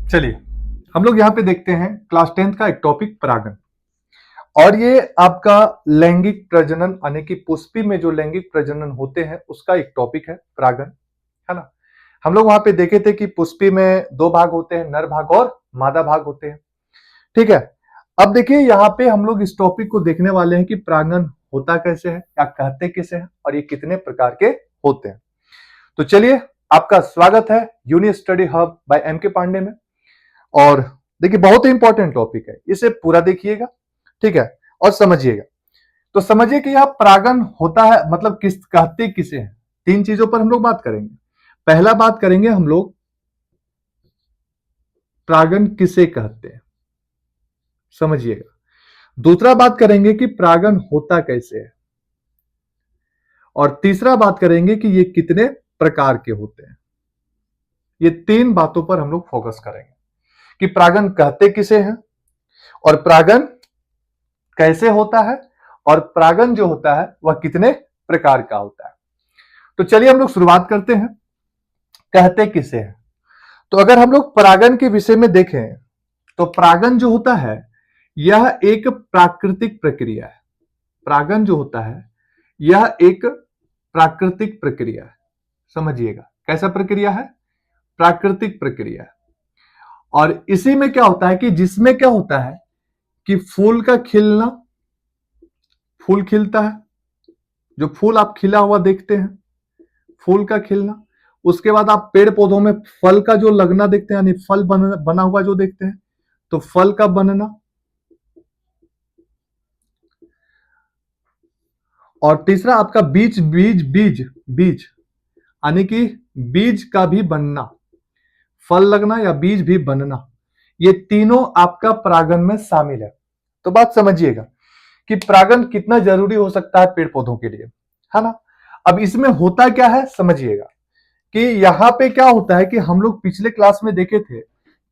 चलिए हम लोग यहाँ पे देखते हैं क्लास 10th का एक टॉपिक परागन। और ये आपका लैंगिक प्रजनन यानी कि पुष्पी में जो लैंगिक प्रजनन होते हैं उसका एक टॉपिक है परागन, है ना। हम लोग वहां पे देखे थे कि पुष्पी में दो भाग होते हैं, नर भाग और मादा भाग होते हैं। ठीक है, अब देखिए यहाँ पे हम लोग इस टॉपिक को देखने वाले हैं कि परागन होता कैसे है या कहते किसे हैं और ये कितने प्रकार के होते हैं। तो चलिए, आपका स्वागत है Uni Study Hub by M K Pandey में। और देखिए बहुत ही इंपॉर्टेंट टॉपिक है, इसे पूरा देखिएगा, ठीक है, और समझिएगा। तो समझिए कि यह परागन होता है मतलब किस कहते किसे हैं। तीन चीजों पर हम लोग बात करेंगे। पहला बात करेंगे हम लोग परागन किसे कहते हैं, समझिएगा। दूसरा बात करेंगे कि परागन होता कैसे है, और तीसरा बात करेंगे कि ये कितने प्रकार के होते हैं। ये तीन बातों पर हम लोग फोकस करेंगे कि परागन कहते किसे हैं, और परागन कैसे होता है, और परागन जो होता है वह कितने प्रकार का होता है। तो चलिए हम लोग शुरुआत करते हैं, कहते किसे हैं। तो अगर हम लोग परागन के विषय में देखें तो परागन जो होता है यह एक प्राकृतिक प्रक्रिया है। परागन जो होता है यह एक प्राकृतिक प्रक्रिया है, समझिएगा। कैसा प्रक्रिया है? प्राकृतिक प्रक्रिया है। और इसी में क्या होता है कि जिसमें क्या होता है कि फूल का खिलना, फूल खिलता है, जो फूल आप खिला हुआ देखते हैं, फूल का खिलना। उसके बाद आप पेड़ पौधों में फल का जो लगना देखते हैं, यानी फल बना हुआ जो देखते हैं, तो फल का बनना। और तीसरा आपका बीज बीज बीज बीज यानी कि बीज का भी बनना, फल लगना या बीज भी बनना, ये तीनों आपका परागन में शामिल है। तो बात समझिएगा कि परागन कितना जरूरी हो सकता है पेड़ पौधों के लिए, है ना। अब इसमें होता क्या है समझिएगा कि यहां पे क्या होता है कि हम लोग पिछले क्लास में देखे थे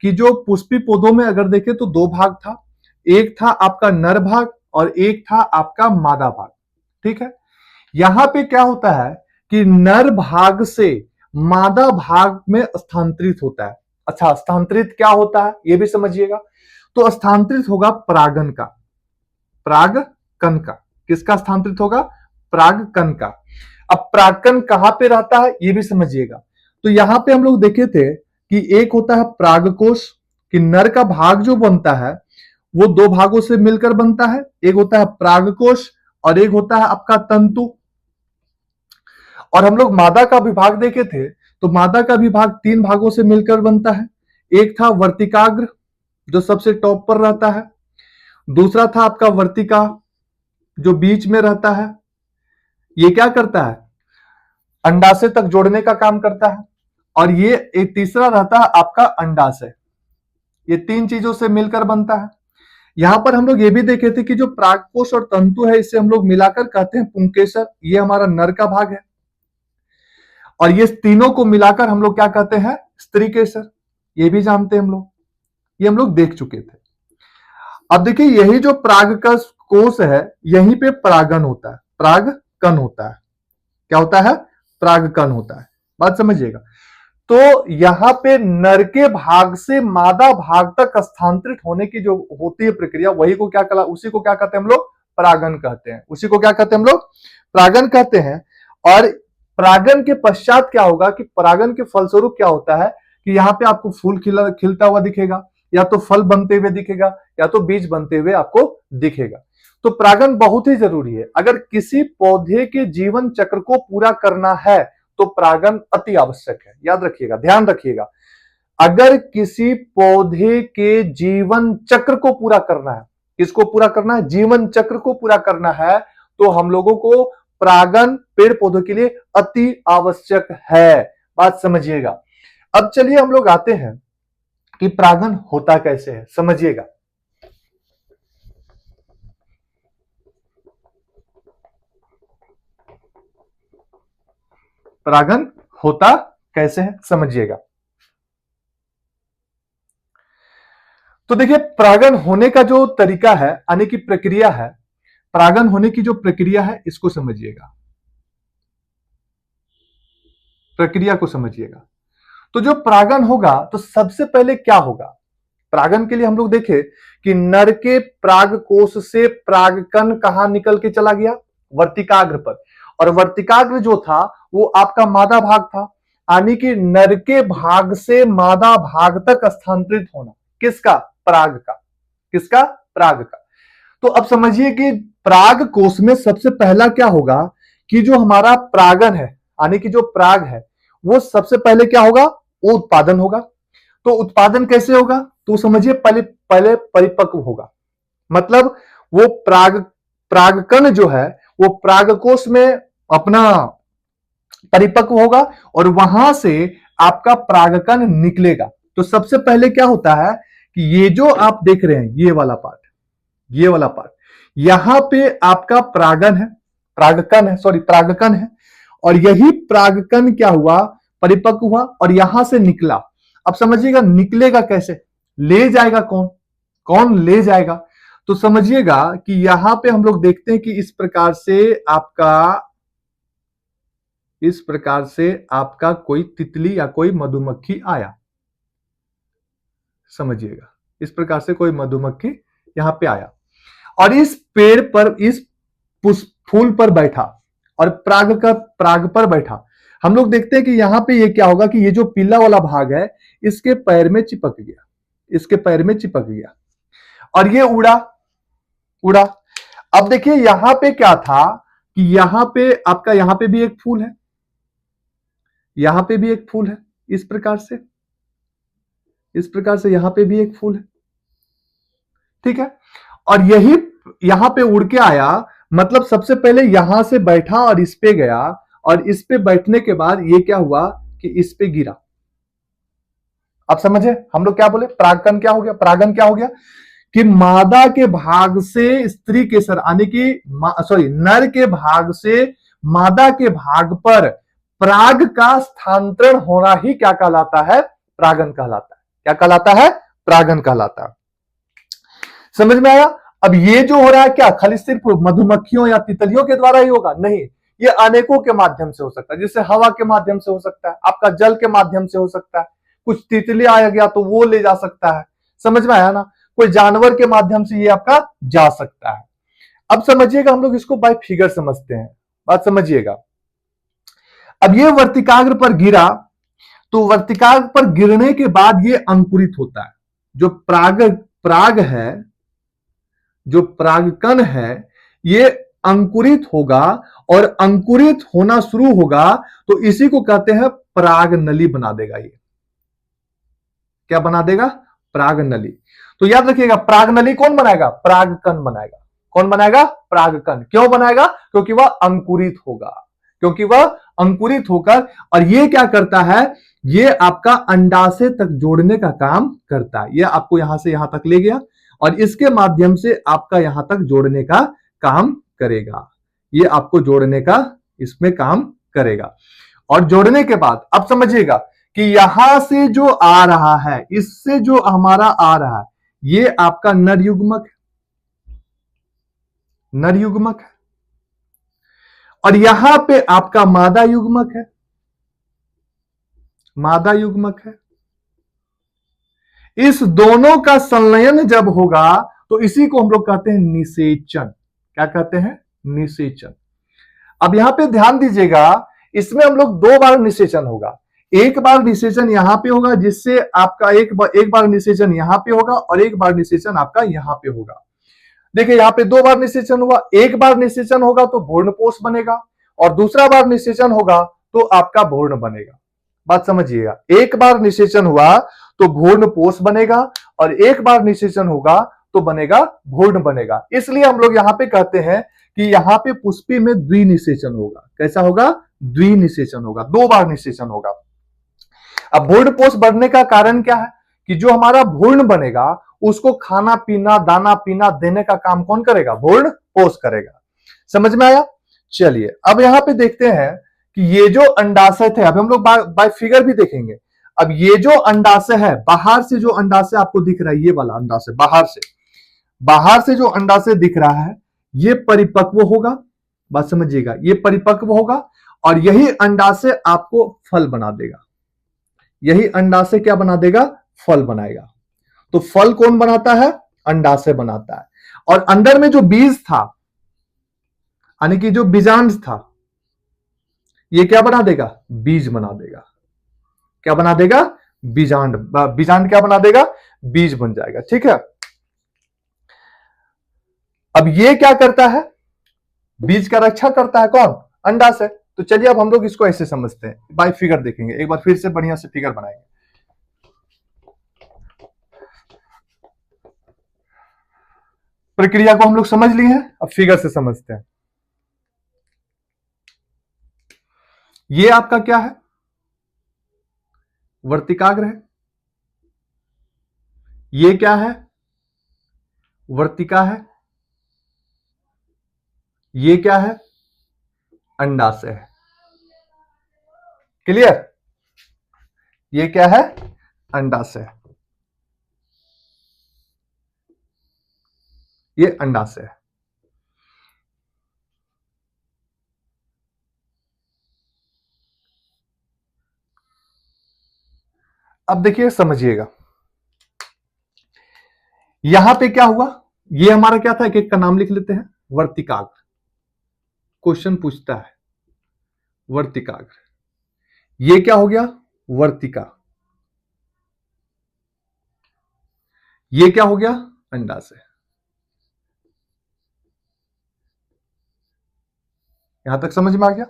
कि जो पुष्पी पौधों में अगर देखें तो दो भाग था। एक था आपका नर भाग और एक था आपका मादा भाग, ठीक है। यहां पे क्या होता है कि नर भाग से मादा भाग में स्थानांतरित होता है। अच्छा, स्थानांतरित क्या होता है ये भी समझिएगा। तो स्थानांतरित होगा परागन का, परागकण का। किसका स्थानांतरित होगा? परागकण का। अब परागकण कहां पे रहता है ये भी समझिएगा। तो यहां पे हम लोग देखे थे कि एक होता है परागकोश, कि नर का भाग जो बनता है वो दो भागों से मिलकर बनता है। एक होता है परागकोश और एक होता है आपका तंतु। और हम लोग मादा का विभाग देखे थे, तो मादा का विभाग तीन भागों से मिलकर बनता है। एक था वर्तिकाग्र जो सबसे टॉप पर रहता है, दूसरा था आपका वर्तिका जो बीच में रहता है, ये क्या करता है? अंडाशय तक जोड़ने का काम करता है। और ये एक तीसरा रहता है आपका अंडाशय। ये तीन चीजों से मिलकर बनता है। यहां पर हम लोग ये भी देखे थे कि जो परागकोश और तंतु है इसे हम लोग मिलाकर कहते हैं पुंकेसर, ये हमारा नर का भाग है। और ये तीनों को मिलाकर हम लोग क्या कहते हैं? स्त्रीकेसर, ये भी जानते हैं हम लोग, ये हम लोग देख चुके थे। अब देखिए यही जो परागकश कोश है यहीं पे परागन होता है, परागकण होता है। क्या होता है? परागकण होता है। बात समझिएगा। तो यहां पे नर के भाग से मादा भाग तक स्थानांतरित होने की जो होती है प्रक्रिया, वही को क्या कहला, उसी को क्या कहते हैं हम लोग? परागन कहते हैं। उसी को क्या कहते हैं हम लोग? परागन कहते हैं। और परागन के पश्चात क्या होगा कि परागन के फलस्वरूप क्या होता है कि यहां पे आपको फूल खिलता हुआ दिखेगा, या तो फल बनते हुए दिखेगा, या तो बीज बनते हुए आपको दिखेगा। तो परागन बहुत ही जरूरी है। अगर किसी पौधे के जीवन चक्र को पूरा करना है तो परागन अति आवश्यक है। याद रखिएगा, ध्यान रखिएगा। अगर किसी पौधे के जीवन चक्र को पूरा करना है, किसको पूरा करना है? जीवन चक्र को पूरा करना है, तो हम लोगों को परागन पेड़ पौधों के लिए अति आवश्यक है। बात समझिएगा। अब चलिए हम लोग आते हैं कि परागन होता कैसे है, समझिएगा। परागन होता कैसे है समझिएगा। तो देखिए परागन होने का जो तरीका है, यानी कि प्रक्रिया है, परागन होने की जो प्रक्रिया है इसको समझिएगा, प्रक्रिया को समझिएगा। तो जो परागन होगा तो सबसे पहले क्या होगा, परागन के लिए हम लोग देखें कि नर के परागकोश से परागकण कहां निकल के चला गया, वर्तिकाग्र पर, और वर्तिकाग्र जो था वो आपका मादा भाग था, यानी कि नर के भाग से मादा भाग तक स्थानांतरित होना, किसका, पराग का, किसका, पराग का। तो अब समझिए कि पराग कोश में सबसे पहला क्या होगा कि जो हमारा परागन है, यानी कि जो पराग है, वो सबसे पहले क्या होगा, वो उत्पादन होगा। तो उत्पादन कैसे होगा, तो समझिए पहले पहले परिपक्व होगा, मतलब वो परागकण जो है वो परागकोश में अपना परिपक्व होगा और वहां से आपका परागकण निकलेगा। तो सबसे पहले क्या होता है कि ये जो आप देख रहे हैं ये वाला पार्ट, ये वाला पार्ट, यहां पे आपका परागन है, परागकण है, सॉरी परागकण है, और यही परागकण क्या हुआ, परिपक्व हुआ और यहां से निकला। अब समझिएगा निकलेगा कैसे, ले जाएगा कौन, कौन ले जाएगा, तो समझिएगा कि यहां पे हम लोग देखते हैं कि इस प्रकार से आपका कोई तितली या कोई मधुमक्खी आया, समझिएगा इस प्रकार से कोई मधुमक्खी यहां पे आया और इस पेड़ पर, इस फूल पर बैठा और पराग पर बैठा। हम लोग देखते हैं कि यहां पे ये क्या होगा कि ये जो पीला वाला भाग है इसके पैर में चिपक गया, इसके पैर में चिपक गया और ये उड़ा उड़ा। अब देखिए यहां पे क्या था कि यहां पे आपका, यहां पे भी एक फूल है, यहां पे भी एक फूल है, इस प्रकार से, इस प्रकार से यहां पे भी एक फूल है, ठीक है। और यही यहां पे उड़ के आया, मतलब सबसे पहले यहां से बैठा और इस पे गया और इस पे बैठने के बाद ये क्या हुआ कि इस पे गिरा। आप समझे हम लोग क्या बोले, परागकण क्या हो गया, परागन क्या हो गया कि मादा के भाग से स्त्री केसर, यानी कि सॉरी नर के भाग से मादा के भाग पर पराग का स्थानांतरण होना ही क्या कहलाता है, परागन कहलाता है। क्या कहलाता है, परागन कहलाता है। समझ में आया। अब ये जो हो रहा है क्या खाली सिर्फ मधुमक्खियों या तितलियों के द्वारा ही होगा, नहीं, ये अनेकों के माध्यम से हो सकता है, जैसे हवा के माध्यम से हो सकता है, आपका जल के माध्यम से हो सकता है, कुछ तितली आ गया तो वो ले जा सकता है, समझ में आया ना, कोई जानवर के माध्यम से ये आपका जा सकता है। अब समझिएगा हम लोग इसको बाय फिगर समझते हैं, बात समझिएगा। अब ये वर्तिकाग्र पर गिरा, तो वर्तिकाग्र पर गिरने के बाद ये अंकुरित होता है, जो पराग है, जो परागकण है ये अंकुरित होगा और अंकुरित होना शुरू होगा तो इसी को कहते हैं पराग नली बना देगा। ये क्या बना देगा, पराग नली। तो याद रखिएगा पराग नली कौन बनाएगा, परागकण बनाएगा। कौन बनाएगा, परागकण। क्यों बनाएगा, क्योंकि वह अंकुरित होगा, क्योंकि वह अंकुरित होकर, और ये क्या करता है, ये आपका अंडाशय तक जोड़ने का काम करता है। ये आपको यहां से यहां तक ले गया और इसके माध्यम से आपका यहां तक जोड़ने का काम करेगा, ये आपको जोड़ने का इसमें काम करेगा। और जोड़ने के बाद अब समझिएगा कि यहां से जो आ रहा है, इससे जो हमारा आ रहा है, ये आपका नर युग्मक है, नर युग्मक है, और यहां पे आपका मादा युग्मक है, मादा युग्मक है। इस दोनों का संलयन जब होगा तो इसी को हम लोग कहते हैं निषेचन। क्या कहते हैं, निषेचन। अब यहां पे ध्यान दीजिएगा, इसमें हम लोग दो बार निषेचन होगा। एक बार निषेचन यहां पे होगा, जिससे आपका एक बार निषेचन यहां पे होगा और एक बार निषेचन आपका यहां पे होगा। देखिए यहां पे दो बार निषेचन हुआ, एक बार निषेचन होगा तो भ्रूणपोष बनेगा और दूसरा बार निषेचन होगा तो आपका भ्रूण बनेगा। बात समझिएगा, एक बार निषेचन हुआ तो भ्रूणपोष बनेगा और एक बार निषेचन होगा तो बनेगा भ्रूण बनेगा। इसलिए हम लोग यहां पे कहते हैं कि यहां पे पुष्पी में द्विनिषेचन होगा। कैसा होगा, द्विनिषेचन होगा, दो बार निषेचन होगा। अब भ्रूणपोष बढ़ने का कारण क्या है कि जो हमारा भ्रूण बनेगा उसको खाना पीना, दाना पीना देने का काम कौन करेगा, भ्रूणपोष करेगा। समझ में आया। चलिए अब यहां पे देखते हैं कि ये जो अंडाशय थे, अब हम लोग बाय फिगर भी देखेंगे। अब ये जो अंडाशय है, बाहर से जो अंडाशय आपको दिख रहा है, ये वाला अंडाशय, बाहर से जो अंडाशय दिख रहा है ये परिपक्व होगा। बात समझिएगा, ये परिपक्व होगा और यही अंडाशय आपको फल बना देगा, यही अंडाशय क्या बना देगा, फल बनाएगा। तो फल कौन बनाता है, अंडाशय बनाता है। और अंदर में जो बीज था, यानी कि जो बीजांड था, ये क्या बना देगा, बीज बना देगा। क्या बना देगा, बीजांड। बीजांड क्या बना देगा, बीज बन जाएगा। ठीक है, अब ये क्या करता है, बीज का रक्षा करता है कौन, अंडाशय। तो चलिए अब हम लोग इसको ऐसे समझते हैं, बाय फिगर देखेंगे, एक बार फिर से बढ़िया से फिगर बनाएंगे। प्रक्रिया को हम लोग समझ लिए हैं, अब फिगर से समझते हैं। ये आपका क्या है, वर्तिकाग्र है। ये क्या है, वर्तिका है। ये क्या है, अंडाशय है। क्लियर, ये क्या है, अंडाशय, ये अंडाशय है। अब देखिए समझिएगा, यहां पे क्या हुआ, ये हमारा क्या था, एक का नाम लिख लेते हैं, वर्तिकाग्र। क्वेश्चन पूछता है वर्तिकाग्र, ये क्या हो गया, वर्तिका। ये क्या हो गया, अंडाशय। यहां तक समझ में आ गया।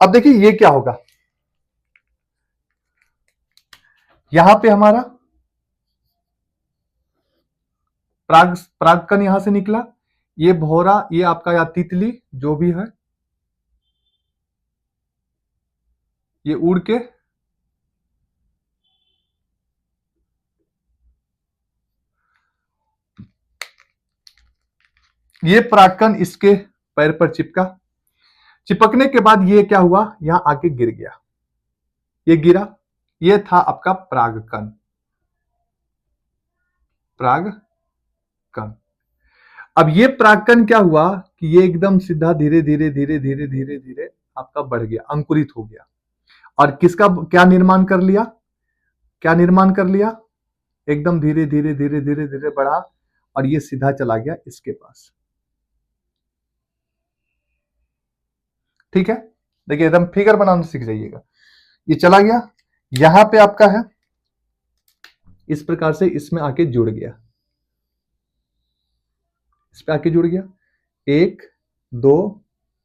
अब देखिए ये क्या होगा, यहां पे हमारा प्रागकण यहां से निकला, ये भौरा, ये आपका या तितली जो भी है, ये उड़ के ये परागकण इसके पैर पर चिपका। चिपकने के बाद ये क्या हुआ, यहां आके गिर गया, ये गिरा, ये था आपका परागकण। परागकण, अब ये परागकण क्या हुआ कि ये एकदम सीधा धीरे धीरे धीरे धीरे धीरे धीरे आपका बढ़ गया, अंकुरित हो गया। और किसका क्या निर्माण कर लिया, क्या निर्माण कर लिया, एकदम धीरे धीरे धीरे धीरे धीरे बढ़ा, और ये सीधा चला गया इसके पास। ठीक है, देखिए एकदम फिगर बनाना सीख जाइएगा। ये चला गया, यहां पे आपका है, इस प्रकार से इसमें आके जुड़ गया, इस पे आके जुड़ गया, 1 2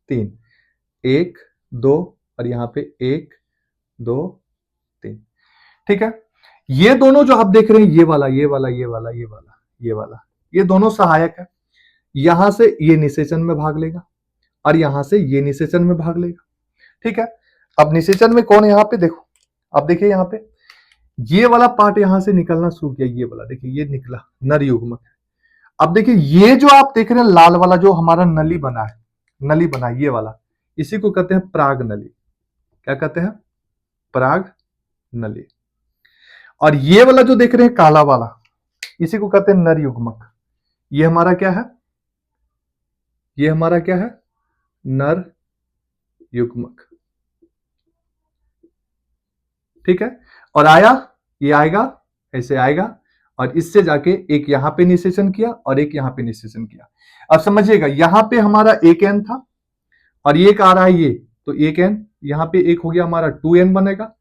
3, 1 2, और यहां पे 1 2 3। ठीक है, ये दोनों जो आप देख रहे हैं, ये वाला ये वाला ये वाला ये वाला ये वाला, ये दोनों सहायक है। यहां से ये निषेचन में भाग लेगा, और यहां से ये निषेचन में भाग लेगा। ठीक है, अब निषेचन में कौन, यहां पे देखो, अब देखिए यहां पे ये वाला पार्ट यहां से निकलना शुरू किया, ये वाला देखिए, ये निकला, नर युग्मक। अब देखिए ये जो आप देख रहे हैं लाल वाला, जो हमारा नली बना है, नली बना है ये वाला, इसी को कहते हैं पराग नली। क्या कहते हैं, पराग नली। और ये वाला जो देख रहे हैं काला वाला, इसी को कहते हैं नर युग्मक। ये हमारा क्या है, ये हमारा क्या है, नर युग्मक। ठीक है, और आया, ये आएगा, ऐसे आएगा, और इससे जाके एक यहां पे निषेचन किया और एक यहां पे निषेचन किया। अब समझिएगा, यहां पे हमारा एक एन था, और एक आ रहा है ये, तो एक एन, यहां पे एक हो गया हमारा 2n बनेगा।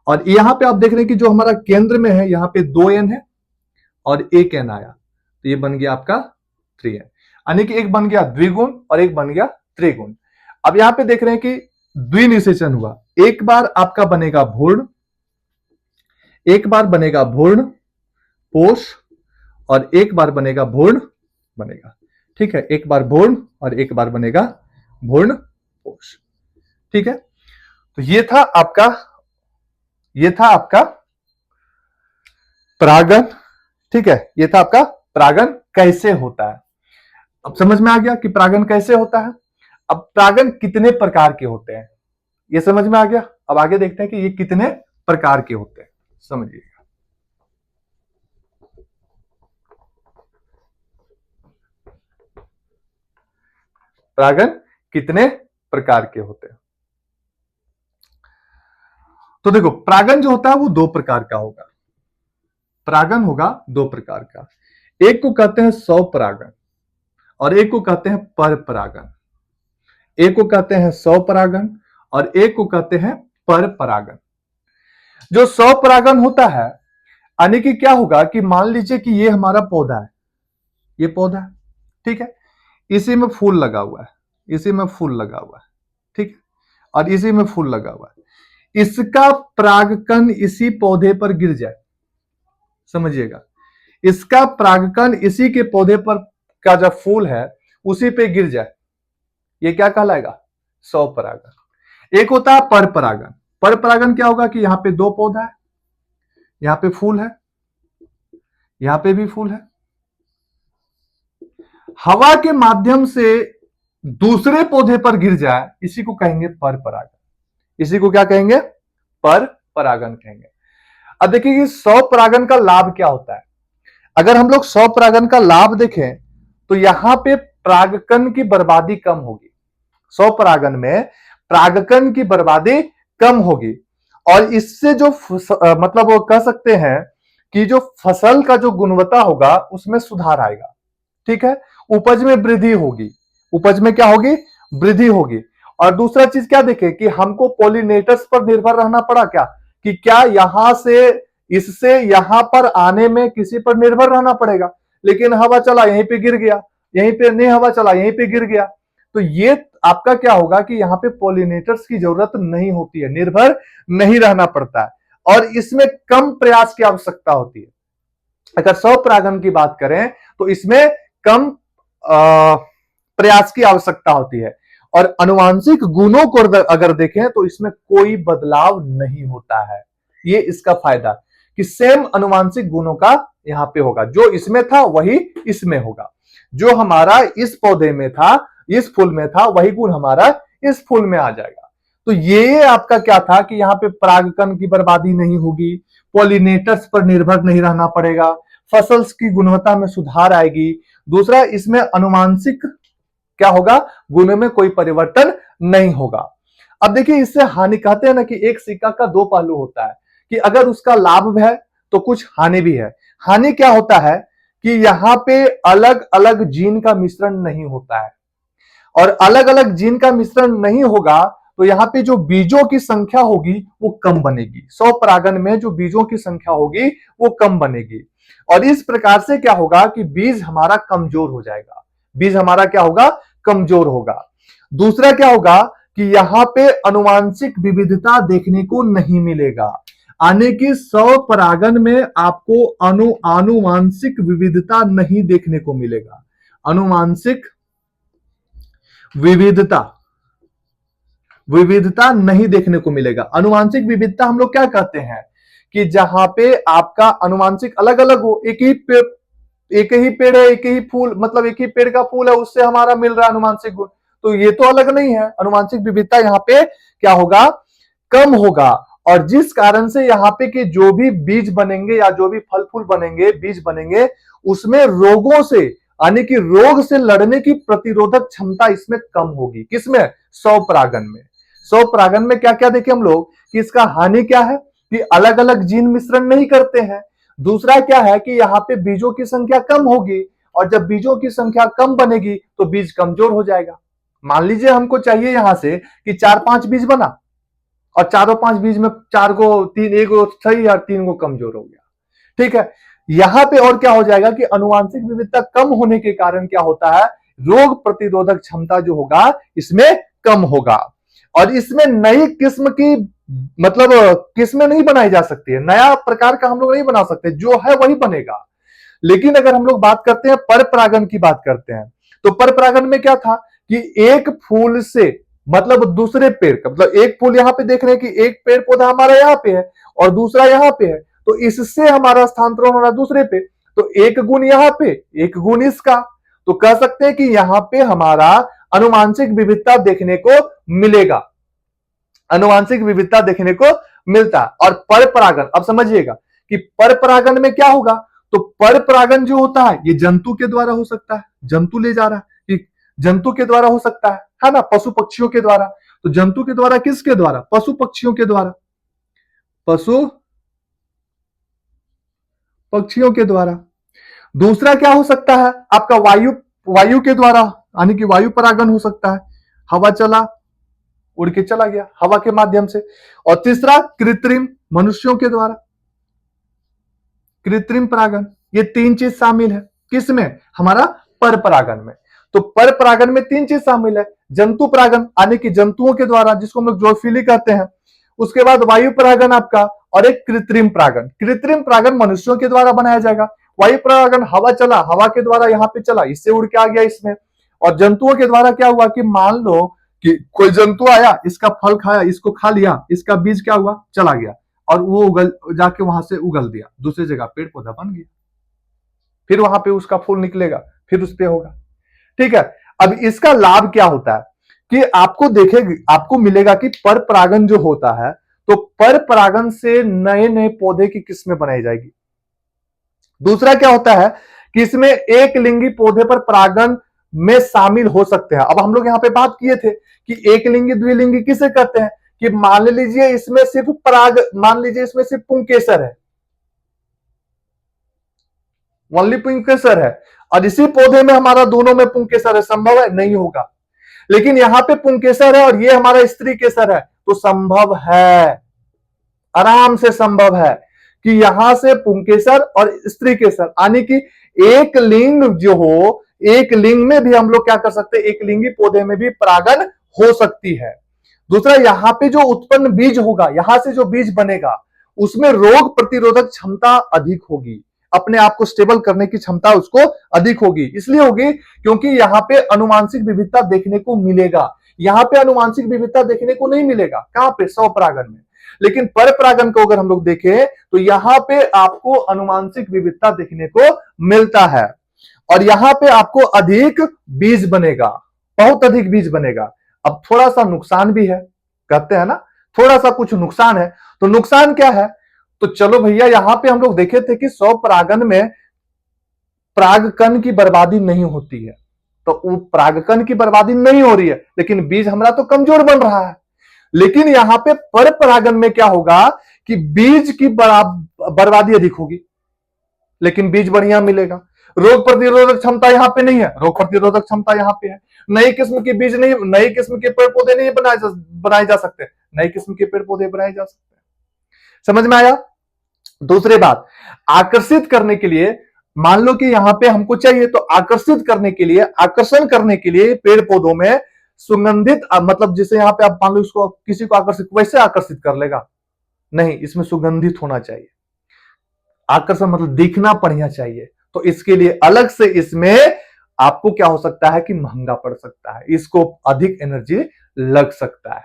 और यहां पे आप देख रहे हैं कि जो हमारा केंद्र में है, यहां पे 2n है और एक n आया, तो ये बन गया आपका 3n। यानी कि एक बन गया द्विगुण और एक बन गया त्रिगुण। अब यहां पे देख रहे हैं कि द्विनिषेचन हुआ, एक बार आपका बनेगा भूर्ण, एक बार बनेगा भूर्ण पोष, और एक बार बनेगा भूर्ण बनेगा। ठीक है, एक बार भूर्ण और एक बार बनेगा भूर्ण पोष। ठीक है, तो ये था आपका, ये था आपका परागण। ठीक है, ये था आपका परागण कैसे होता है। अब समझ में आ गया कि परागण कैसे होता है। अब परागण कितने प्रकार के होते हैं, ये समझ में आ गया। अब आगे देखते हैं कि ये कितने प्रकार के होते हैं, समझिएगा। परागण कितने प्रकार के होते हैं, तो देखो परागन जो होता है वो दो प्रकार का होगा, परागन होगा दो प्रकार का, एक को कहते हैं स्वपरागन और एक को कहते हैं पर परागन। एक को कहते हैं स्वपरागन और एक को कहते हैं पर परागन। जो स्वपरागन होता है यानी कि क्या होगा कि मान लीजिए कि ये हमारा पौधा है, ये पौधा है, ठीक है, इसी में फूल लगा हुआ है, इसी में फूल लगा हुआ है, ठीक है, और इसी में फूल लगा हुआ है, इसका परागकण इसी पौधे पर गिर जाए, समझिएगा, इसका परागकण इसी के पौधे पर का जो फूल है उसी पे गिर जाए, ये क्या कहलाएगा? स्वपरागन। एक होता है पर परागन। पर परागन क्या होगा कि यहां पे दो पौधा है, यहां पे फूल है, यहां पे भी फूल है, हवा के माध्यम से दूसरे पौधे पर गिर जाए, इसी को कहेंगे पर परागन। इसी को क्या कहेंगे? पर परागन कहेंगे। अब देखिए कि स्वपरागन का लाभ क्या होता है। अगर हम लोग स्वपरागन का लाभ देखें तो यहां पे परागकण की बर्बादी कम होगी, स्वपरागन में परागकण की बर्बादी कम होगी और इससे जो मतलब वो कह सकते हैं कि जो फसल का जो गुणवत्ता होगा उसमें सुधार आएगा, ठीक है, उपज में वृद्धि होगी, उपज में क्या होगी? वृद्धि होगी। और दूसरा चीज क्या देखें कि हमको पॉलिनेटर्स पर निर्भर रहना पड़ा क्या, कि क्या यहां से इससे यहां पर आने में किसी पर निर्भर रहना पड़ेगा, लेकिन हवा चला यहीं पे गिर गया, यहीं पे नहीं हवा चला यहीं पे गिर गया, तो ये आपका क्या होगा कि यहां पे पॉलिनेटर्स की जरूरत नहीं होती है, निर्भर नहीं रहना पड़ता है और इसमें कम प्रयास की आवश्यकता होती है। अगर स्वपरागन की बात करें तो इसमें कम प्रयास की आवश्यकता होती है और आनुवांशिक गुणों को अगर देखें तो इसमें कोई बदलाव नहीं होता है। ये इसका फायदा कि सेम आनुवांशिक गुणों का यहां पे होगा, जो इसमें था वही इसमें होगा, जो हमारा इस पौधे में था, इस फूल में था, वही गुण हमारा इस फूल में आ जाएगा। तो ये आपका क्या था कि यहाँ पे परागकण की बर्बादी नहीं होगी, पॉलिनेटर्स पर निर्भर नहीं रहना पड़ेगा, फसल की गुणवत्ता में सुधार आएगी। दूसरा, इसमें आनुवांशिक क्या होगा? गुणों में कोई परिवर्तन नहीं होगा। अब देखिए इससे हानि, कहते हैं ना कि एक सिक्का का दो पहलू होता है, कि अगर उसका लाभ है तो कुछ हानि भी है। हानि क्या होता है कि यहां पे अलग अलग जीन का मिश्रण नहीं होता है और अलग अलग जीन का मिश्रण नहीं होगा तो यहां पे जो बीजों की संख्या होगी वो कम बनेगी, स्वपरागन में जो बीजों की संख्या होगी वो कम बनेगी और इस प्रकार से क्या होगा कि बीज हमारा कमजोर हो जाएगा, बीज हमारा क्या होगा? कमजोर होगा। दूसरा क्या होगा कि यहां पे आनुवांशिक विविधता देखने को नहीं मिलेगा, आने की स्वपरागन में आपको आनुवांशिक विविधता नहीं देखने को मिलेगा। आनुवांशिक विविधता विविधता नहीं देखने को मिलेगा। आनुवांशिक विविधता हम लोग क्या कहते हैं कि जहां पे आपका आनुवांशिक अलग अलग हो, एक ही पेड़ है, एक ही फूल, मतलब एक ही पेड़ का फूल है, उससे हमारा मिल रहा है आनुवांशिक गुण, तो ये तो अलग नहीं है। आनुवांशिक विविधता यहाँ पे क्या होगा? कम होगा और जिस कारण से यहाँ पे कि जो भी बीज बनेंगे या जो भी फल फूल बनेंगे, बीज बनेंगे, उसमें रोगों से, यानी कि रोग से लड़ने की प्रतिरोधक क्षमता इसमें कम होगी। किसमें? स्वपरागन में। स्वपरागन में क्या क्या देखें हम लोग कि इसका हानि क्या है कि अलग अलग जीन मिश्रण नहीं करते हैं। दूसरा क्या है कि यहाँ पे बीजों की संख्या कम होगी और जब बीजों की संख्या कम बनेगी तो बीज कमजोर हो जाएगा। मान लीजिए हमको चाहिए यहां से कि 4-5 बीज बना और चारों 5 बीज में 4 को, 3 एक सही और 3 को कमजोर हो गया, ठीक है। यहां पे और क्या हो जाएगा कि आनुवांशिक विविधता कम होने के कारण क्या होता है? रोग प्रतिरोधक क्षमता जो होगा इसमें कम होगा और इसमें नई किस्म की, मतलब किस्में नहीं बनाई जा सकती है, नया प्रकार का हम लोग नहीं बना सकते, जो है वही बनेगा। लेकिन अगर हम लोग बात करते हैं पर परागन की, बात करते हैं तो पर परागन में क्या था कि एक फूल से, मतलब दूसरे पेड़ का, मतलब एक फूल यहां पे देख रहे हैं कि एक पेड़ पौधा हमारा यहां पे है और दूसरा यहां पे है, तो इससे हमारा स्थानांतरण हो रहा है दूसरे पे, तो एक गुण यहां पे, एक गुण इसका, तो कह सकते हैं कि यहां पे हमारा आनुवांशिक विविधता देखने को मिलेगा, आनुवांशिक विविधता देखने को मिलता है। और पर परागन, अब समझिएगा कि पर परागन में क्या होगा, तो पर परागन जो होता है ये जंतु के द्वारा हो सकता है, जंतु ले जा रहा है, जंतु के द्वारा हो सकता है ना, पशु पक्षियों के द्वारा। तो जंतु के द्वारा, किसके द्वारा? पशु पक्षियों के द्वारा। पशु पक्षियों के द्वारा। दूसरा क्या हो सकता है आपका वायु के द्वारा, यानी कि वायु परागन हो सकता है, हवा चला उड़ के चला गया हवा के माध्यम से। और तीसरा कृत्रिम, मनुष्यों के द्वारा कृत्रिम परागन। ये तीन चीज शामिल है किसमें, हमारा पर परागन में। तो पर परागन में तीन चीज शामिल है, जंतु परागन यानी कि जंतुओं के द्वारा जिसको हम लोग जोफिली कहते हैं, उसके बाद वायु परागन आपका, और एक कृत्रिम परागन। कृत्रिम परागन मनुष्यों के द्वारा बनाया जाएगा, वायु परागन हवा चला, हवा के द्वारा यहां पे चला, इससे उड़ के आ गया इसमें। और जंतुओं के द्वारा क्या हुआ कि मान लो कि कोई जंतु आया, इसका फल खाया, इसको खा लिया, इसका बीज क्या हुआ, चला गया, और वो उगल जाके वहां से उगल दिया दूसरी जगह, पेड़ पौधा बन गया, फिर वहां पे उसका फूल निकलेगा, फिर उस पे होगा। ठीक है। अब इसका लाभ क्या होता है कि आपको देखेगी, आपको मिलेगा कि पर परागन जो होता है, तो पर परागन से नए नए पौधे की किस्में बनाई जाएगी। दूसरा क्या होता है कि इसमें एक लिंगी पौधे पर परागन में शामिल हो सकते हैं। अब हम लोग यहां पे बात किए थे कि एक लिंगी द्विलिंगी किसे कहते हैं, कि मान लीजिए इसमें सिर्फ मान लीजिए इसमें सिर्फ पुंकेसर है, ओनली पुंकेसर है, और इसी पौधे में हमारा दोनों में पुंकेसर है, संभव है, नहीं होगा। लेकिन यहां पे पुंकेसर है और ये हमारा स्त्री केसर है, तो संभव है, आराम से संभव है कि यहां से पुंकेसर और स्त्री केसर, यानी कि एक लिंग जो हो, एक लिंग में भी हम लोग क्या कर सकते हैं, एक लिंगी पौधे में भी परागन हो सकती है। दूसरा, यहां पे जो उत्पन्न बीज होगा, यहां से जो बीज बनेगा, उसमें रोग प्रतिरोधक क्षमता अधिक होगी, अपने आप को स्टेबल करने की क्षमता उसको अधिक होगी। इसलिए होगी क्योंकि यहां पे अनुवांशिक विविधता देखने को मिलेगा। यहां पे अनुवांशिक विविधता देखने को नहीं मिलेगा, कहां पे, स्वपरागन में। लेकिन पर परागन को अगर हम लोग देखें तो यहां पे आपको अनुवांशिक विविधता देखने को मिलता है, और यहां पे आपको अधिक बीज बनेगा, बहुत अधिक बीज बनेगा। अब थोड़ा सा नुकसान भी है, कहते हैं ना, थोड़ा सा कुछ नुकसान है। तो नुकसान क्या है, तो चलो भैया, यहां पे हम लोग देखे थे कि स्वपरागन में परागकण की बर्बादी नहीं होती है, तो वो परागकण की बर्बादी नहीं हो रही है, लेकिन बीज हमारा तो कमजोर बन रहा है। लेकिन यहां पे पर परागन में क्या होगा कि बीज की बर्बादी अधिक होगी, लेकिन बीज बढ़िया मिलेगा। रोग प्रतिरोधक क्षमता यहां पे नहीं है, रोग प्रतिरोधक क्षमता यहां पे है। नई किस्म के बीज नहीं, नई किस्म के पेड़ पौधे नहीं बनाए जा सकते, नई किस्म के पेड़ पौधे बनाए जा सकते हैं। समझ में आया। दूसरी बात, आकर्षित करने के लिए, मान लो कि यहां पे हमको चाहिए, तो आकर्षित करने के लिए, आकर्षण करने के लिए पेड़ पौधों में सुगंधित, मतलब जैसे यहां पे आप मान लो इसको, किसी को आकर्षित वैसे आकर्षित कर लेगा नहीं, इसमें सुगंधित होना चाहिए। आकर्षण मतलब दिखना बढ़िया चाहिए, तो इसके लिए अलग से इसमें आपको क्या हो सकता है कि महंगा पड़ सकता है, इसको अधिक एनर्जी लग सकता है।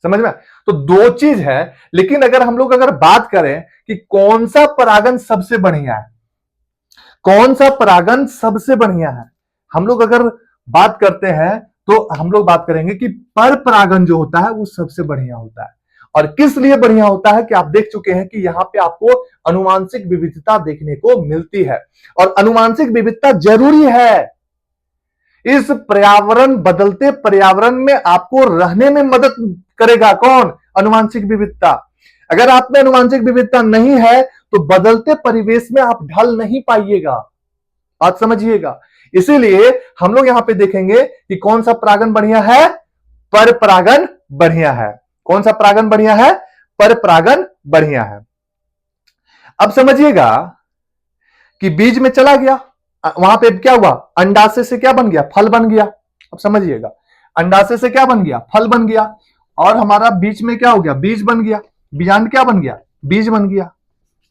समझ में। तो दो चीज है। लेकिन अगर हम लोग अगर बात करें कि कौन सा परागन सबसे बढ़िया है, कौन सा परागन सबसे बढ़िया है, हम लोग अगर बात करते हैं तो हम लोग बात करेंगे कि पर परागन जो होता है वो सबसे बढ़िया होता है। और किस लिए बढ़िया होता है कि आप देख चुके हैं कि यहां पे आपको अनुवांशिक विविधता देखने को मिलती है, और अनुवांशिक विविधता जरूरी है। इस पर्यावरण, बदलते पर्यावरण में आपको रहने में मदद करेगा कौन, अनुवांशिक विविधता। अगर आप में अनुवांशिक विविधता नहीं है तो बदलते परिवेश में आप ढल नहीं पाइएगा, बात समझिएगा। इसीलिए हम लोग यहां पे देखेंगे कि कौन सा परागन बढ़िया है, पर परागन बढ़िया है। कौन सा परागन बढ़िया है, पर परागन बढ़िया है। अब समझिएगा कि बीज में चला गया, वहां पे क्या हुआ, अंडाशय से क्या बन गया, फल बन गया। अब समझिएगा, अंडाशय से क्या बन गया, फल बन गया, और हमारा बीच में क्या हो गया, बीज बन गया। बीजांड क्या बन गया, बीज बन गया।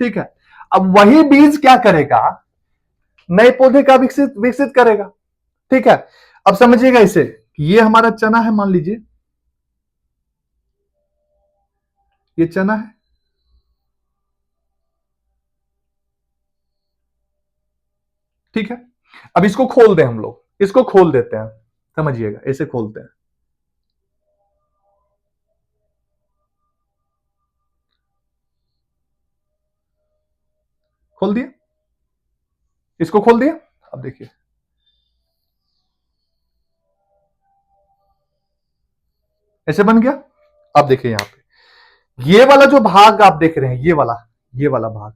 ठीक है। अब वही बीज क्या करेगा, नए पौधे का विकसित विकसित करेगा। ठीक है। अब समझिएगा इसे, ये हमारा चना है, मान लीजिए ये चना है, ठीक है। अब इसको खोल दें हम लोग, इसको खोल देते हैं, समझिएगा, ऐसे खोलते हैं, खोल दिया, इसको खोल दिया। अब देखिए, ऐसे बन गया। अब देखिए यहां पे ये वाला जो भाग आप देख रहे हैं, ये वाला भाग, ये वाला भाग,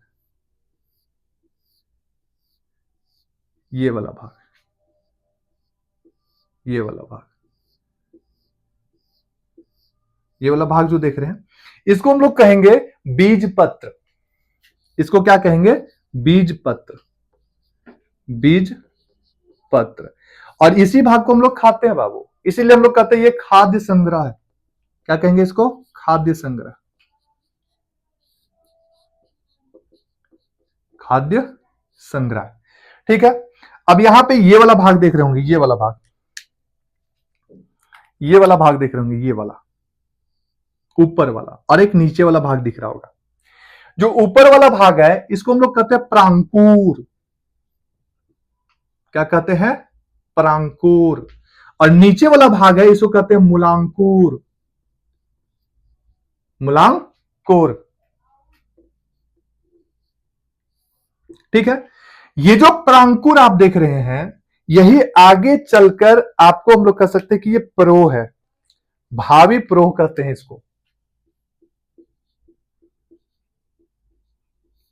ये वाला भाग, ये वाला भाग जो देख रहे हैं, इसको हम लोग कहेंगे बीज पत्र। इसको क्या कहेंगे? बीज पत्र, बीज पत्र। और इसी भाग को हम लोग खाते हैं बाबू, इसीलिए हम लोग कहते हैं ये खाद्य संग्रह है। क्या कहेंगे इसको? खाद्य संग्रह, खाद्य संग्रह। ठीक है, अब यहां पे ये वाला भाग देख रहे होंगे, ये वाला भाग, ये वाला भाग देख रहे होंगे, ये वाला ऊपर वाला, और एक नीचे वाला भाग दिख रहा होगा। जो ऊपर वाला भाग है इसको हम लोग कहते हैं प्रांकुर। क्या कहते हैं? प्रांकुर। और नीचे वाला भाग है इसको कहते हैं मूलांकुर, मूलांकुर। ठीक है, ये जो प्रांकुर आप देख रहे हैं, यही आगे चलकर आपको हम लोग कह सकते हैं कि ये प्रोह है, भावी प्रोह कहते हैं इसको,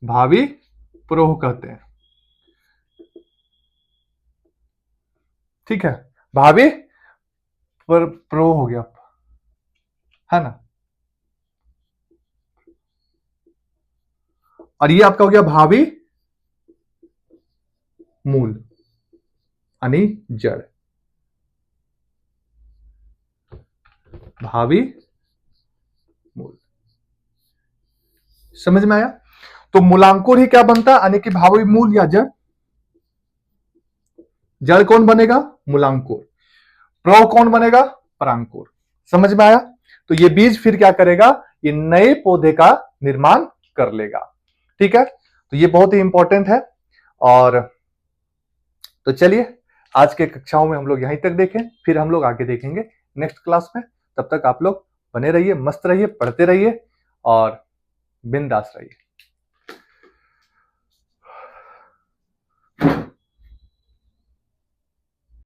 भावी प्रोह कहते हैं। ठीक है, भावी प्रोह हो गया, है ना। और ये आपका हो गया भावी मूल, यानी जड़, भावी मूल। समझ में आया? तो मूलांकुर ही क्या बनता है, यानी कि भावी मूल या जड़। जड़ कौन बनेगा? मूलांकुर। प्रो कौन बनेगा? परांकुर। समझ में आया? तो ये बीज फिर क्या करेगा? ये नए पौधे का निर्माण कर लेगा। ठीक है, तो ये बहुत ही इंपॉर्टेंट है। और तो चलिए, आज के कक्षाओं में हम लोग यहीं तक देखें, फिर हम लोग आगे देखेंगे नेक्स्ट क्लास में। तब तक आप लोग बने रहिए, मस्त रहिए, पढ़ते रहिए और बिंदास रहिए।